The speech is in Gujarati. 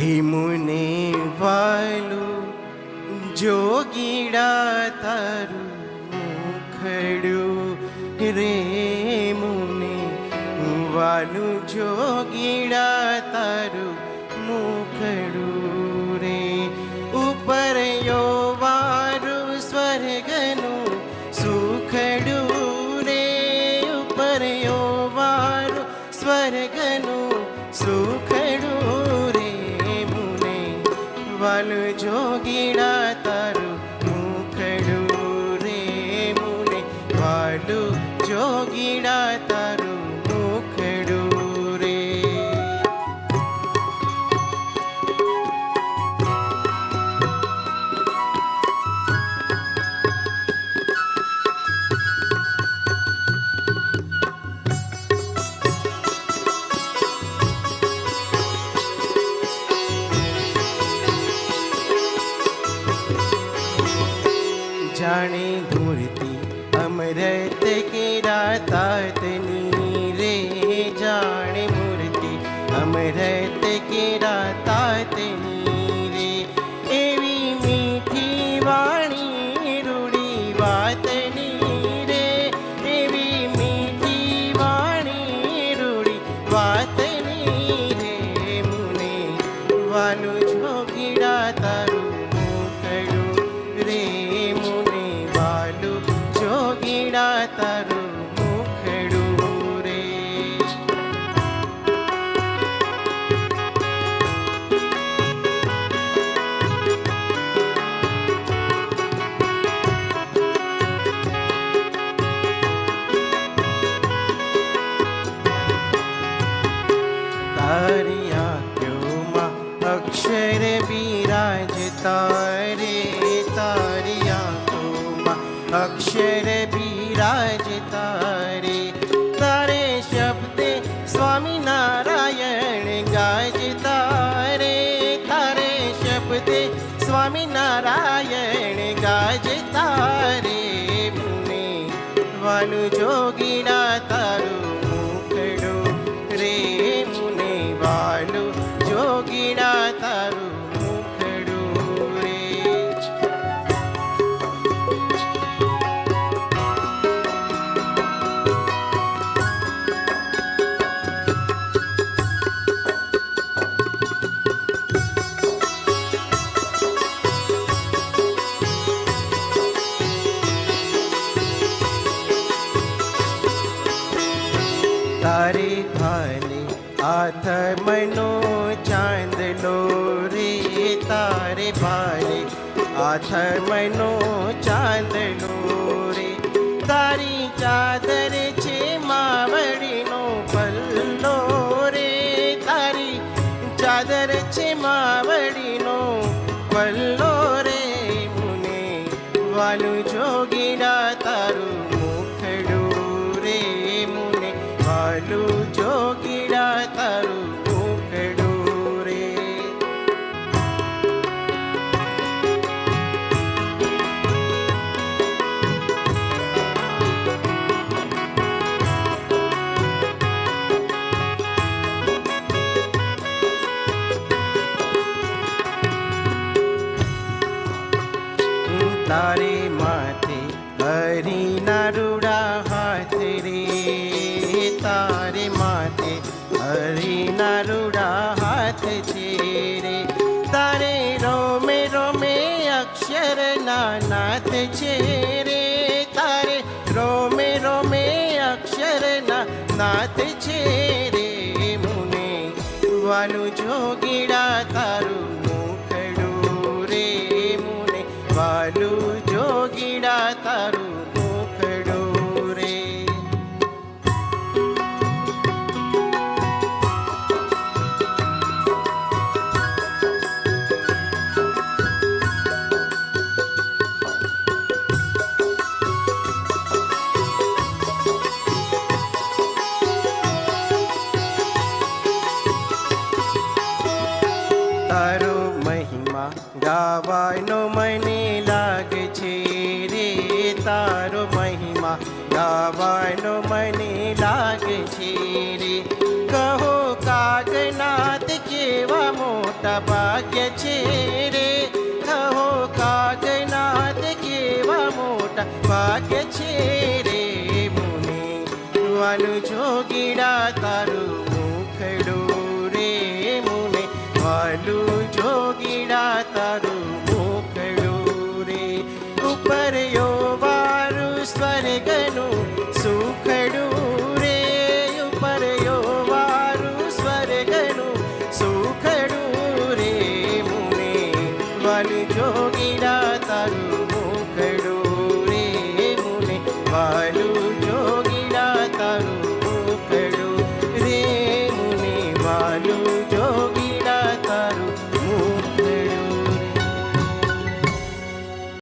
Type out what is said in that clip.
હિમુને વાલું જોગીડા તારું મુખડું રે મુને વાલું જોગીડા તારું મુખડું રે ઉપર વારું સ્વર્ગનું સુખડું રે ઉપર વારું સ્વર્ગનું સુખડું રે મુને વાલું જોગીડા તારું મુખડું રે મુને વાલું જોગીડા તારું મુખડું રે. જાણે ધૂળતી અમરત કેરા તાતની રે જાણે મૂર્તિ અમરત કેરા તાતની રે એવી મીઠી વાણી રૂડી વાતની રે એવી મીઠી વાણી રૂડી વાતની રે મુને વાલું જોગીડા તારું મુખડું રે મુને વાલું જોગીડા તારું મુખડું રે. તારી આંખોમાં અક્ષર બિરાજતા રે તારી આંખોમાં અક્ષર બિરાજતા રે તારે શબ્દે સ્વામિનારાયણ ગાજતા રે તારે શબ્દે સ્વામિનારાયણ ગાજતા રે મુને વાલું જોગીડા તારું મુખડું રે મુને વાલું જોગીડા તારું મુખડું રે. તારે ભાલે આથમનો ચાંદલો રે તારે ભાલે આથમનો ચાંદલો રે તારી ચાદર છે માવડીનો પલ્લો રે તારી ચાદર છે માવડીનો પલ્લો રે મુને વાલું જોગીડા તારું મુખડું રે મુને વાલું જોગીડા તારું મુખડું રે. તારે માથે હરીના રૂડા હાથ રે તારે માથે હરીના રૂડા હાથ છે રે તારે રોમે રોમે અક્ષરના નાથ છે રે તારે રોમે રોમે અક્ષરના નાથ છે રે મુને વાલું જોગીડા તારું મુખડું રે મુને વાલું જોગીડા તારું મુખડું રે. છે રે. કહો કાગનાથ કેવા મોટા ભાગ્ય છે રે મુને. વાલું જોગીડા તારું મુખડું રે મુને. વાલું જોગીડા તારું મુખડું રે. ઉપર યો વારું સ્વર્ગનું સુખડું